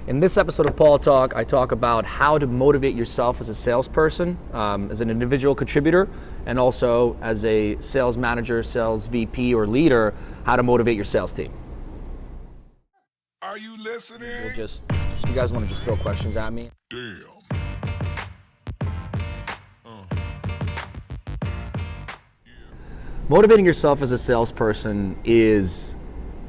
In this episode of Paul Talk, I talk about how to motivate yourself as a salesperson, as an individual contributor, and also as a sales manager, sales VP, or leader, how to motivate your sales team. Are you listening? If you guys want to just throw questions at me. Damn. Motivating yourself as a salesperson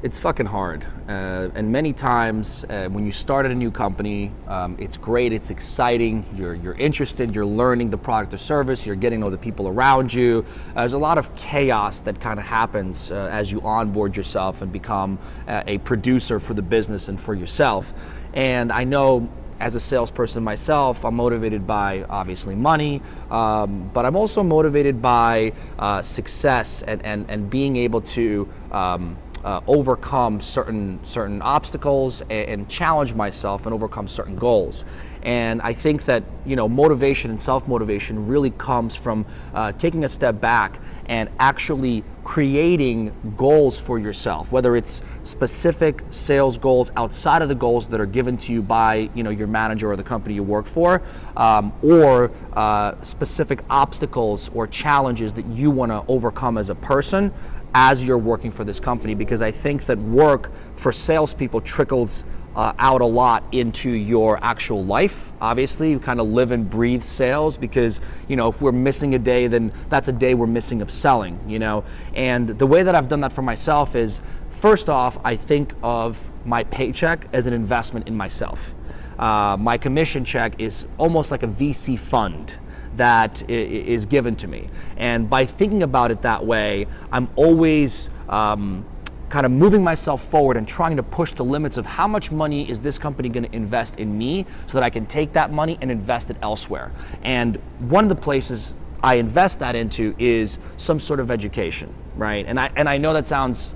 it's fucking hard. And many times when you start at a new company, it's great, it's exciting, you're interested, you're learning the product or service, you're getting to know the people around you. There's a lot of chaos that kind of happens as you onboard yourself and become a producer for the business and for yourself. And I know as a salesperson myself, I'm motivated by obviously money, but I'm also motivated by success and being able to overcome certain obstacles and challenge myself and overcome certain goals. And I think that motivation and self-motivation really comes from taking a step back and actually creating goals for yourself, whether it's specific sales goals outside of the goals that are given to you by your manager or the company you work for, or specific obstacles or challenges that you want to overcome as a person as you're working for this company, because I think that work for salespeople trickles out a lot into your actual life. Obviously, you kind of live and breathe sales, because if we're missing a day, then that's a day we're missing of selling. And the way that I've done that for myself is, first off, I think of my paycheck as an investment in myself. My commission check is almost like a VC fund that is given to me. And by thinking about it that way, I'm always kind of moving myself forward and trying to push the limits of how much money is this company going to invest in me so that I can take that money and invest it elsewhere. And one of the places I invest that into is some sort of education, right? And I know that sounds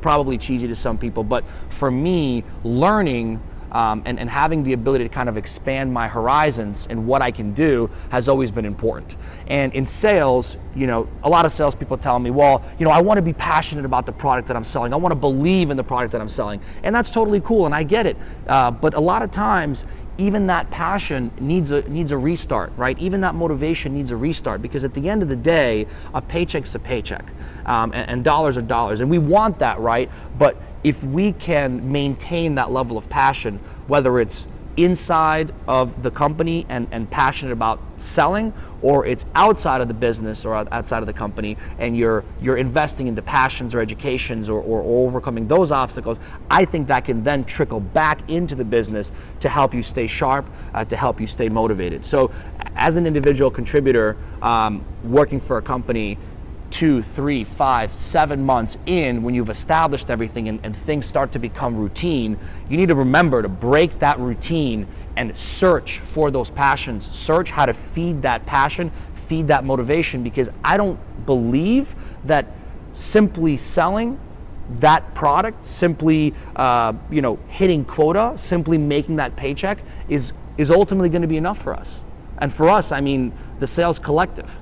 probably cheesy to some people, but for me, learning and having the ability to kind of expand my horizons and what I can do has always been important. And in sales, a lot of salespeople tell me, well, I want to be passionate about the product that I'm selling. I want to believe in the product that I'm selling. And that's totally cool, and I get it. But a lot of times, even that passion needs a restart, right? Even that motivation needs a restart, because at the end of the day, a paycheck's a paycheck, and dollars are dollars, and we want that, right? But if we can maintain that level of passion, whether it's inside of the company and passionate about selling, or it's outside of the business or outside of the company and you're investing into passions or educations or overcoming those obstacles, I think that can then trickle back into the business to help you stay sharp, to help you stay motivated. So as an individual contributor working for a company, 2, 3, 5, 7 months in, when you've established everything and things start to become routine, you need to remember to break that routine and search for those passions. Search how to feed that passion, feed that motivation, because I don't believe that simply selling that product, simply hitting quota, simply making that paycheck is ultimately going to be enough for us. And for us, I mean the sales collective.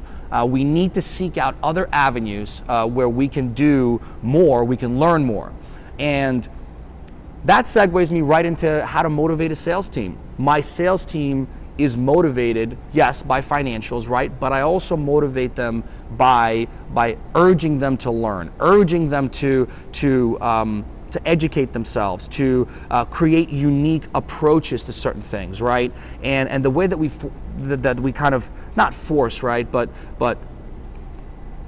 We need to seek out other avenues where we can do more, we can learn more. And that segues me right into how to motivate a sales team. My sales team is motivated, yes, by financials, right? But I also motivate them by urging them to learn, urging them to educate themselves, to create unique approaches to certain things, right? And the way that we kind of not force, right, but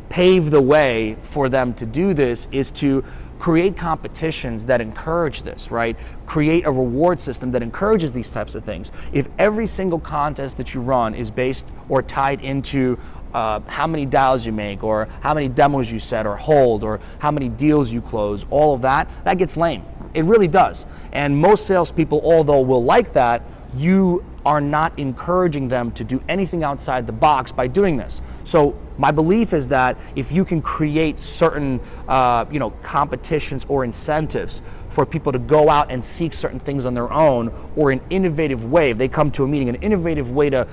pave the way for them to do this is to create competitions that encourage this, right? Create a reward system that encourages these types of things. If every single contest that you run is based or tied into how many dials you make, or how many demos you set or hold, or how many deals you close, all of that gets lame. It really does. And most salespeople, although will like that, you are not encouraging them to do anything outside the box by doing this. So my belief is that if you can create certain competitions or incentives for people to go out and seek certain things on their own, or an innovative way, if they come to a meeting, an innovative way to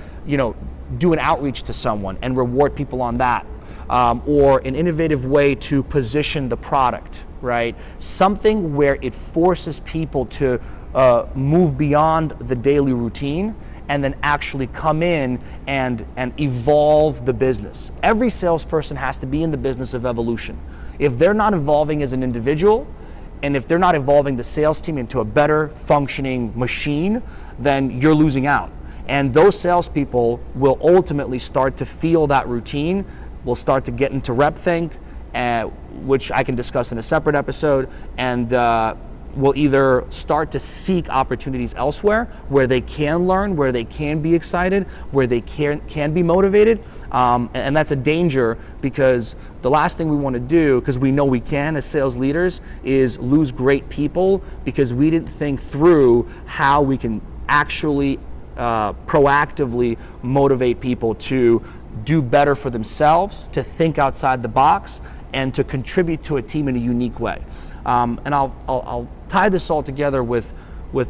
do an outreach to someone and reward people on that, or an innovative way to position the product, right? Something where it forces people to move beyond the daily routine and then actually come in and evolve the business. Every salesperson has to be in the business of evolution. If they're not evolving as an individual, and if they're not evolving the sales team into a better functioning machine, then you're losing out. And those salespeople will ultimately start to feel that routine, will start to get into rep think, which I can discuss in a separate episode, and will either start to seek opportunities elsewhere where they can learn, where they can be excited, where they can be motivated. And that's a danger, because the last thing we want to do, because we know we can as sales leaders, is lose great people because we didn't think through how we can actually proactively motivate people to do better for themselves, to think outside the box, and to contribute to a team in a unique way. And I'll tie this all together with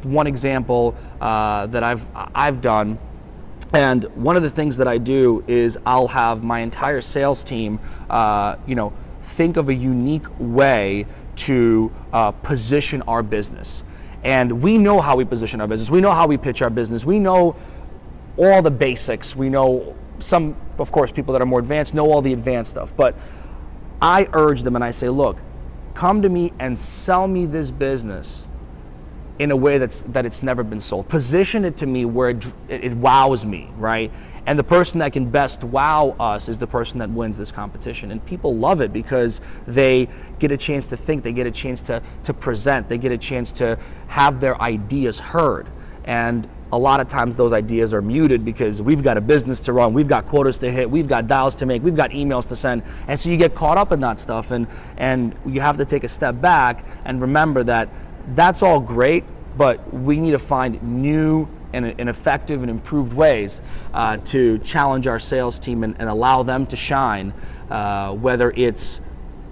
one example that I've done. And one of the things that I do is I'll have my entire sales team, think of a unique way to position our business. And we know how we position our business. We know how we pitch our business. We know all the basics. We know some, of course, people that are more advanced know all the advanced stuff. But I urge them and I say, look, come to me and sell me this business in a way that it's never been sold. Position it to me where it wows me, right? And the person that can best wow us is the person that wins this competition. And people love it because they get a chance to think, they get a chance to present, they get a chance to have their ideas heard. And a lot of times those ideas are muted because we've got a business to run, we've got quotas to hit, we've got dials to make, we've got emails to send, and so you get caught up in that stuff, and you have to take a step back and remember that that's all great, but we need to find new and effective and improved ways to challenge our sales team and allow them to shine, whether it's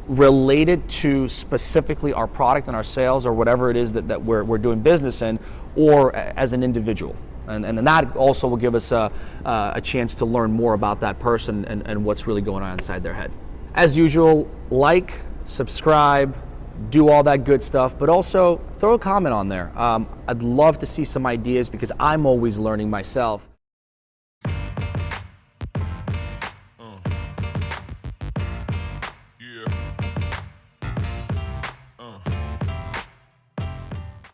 related to specifically our product and our sales or whatever it is that we're doing business in, or as an individual. And that also will give us a chance to learn more about that person and what's really going on inside their head. As usual, like, subscribe, do all that good stuff, but also throw a comment on there. I'd love to see some ideas because I'm always learning myself.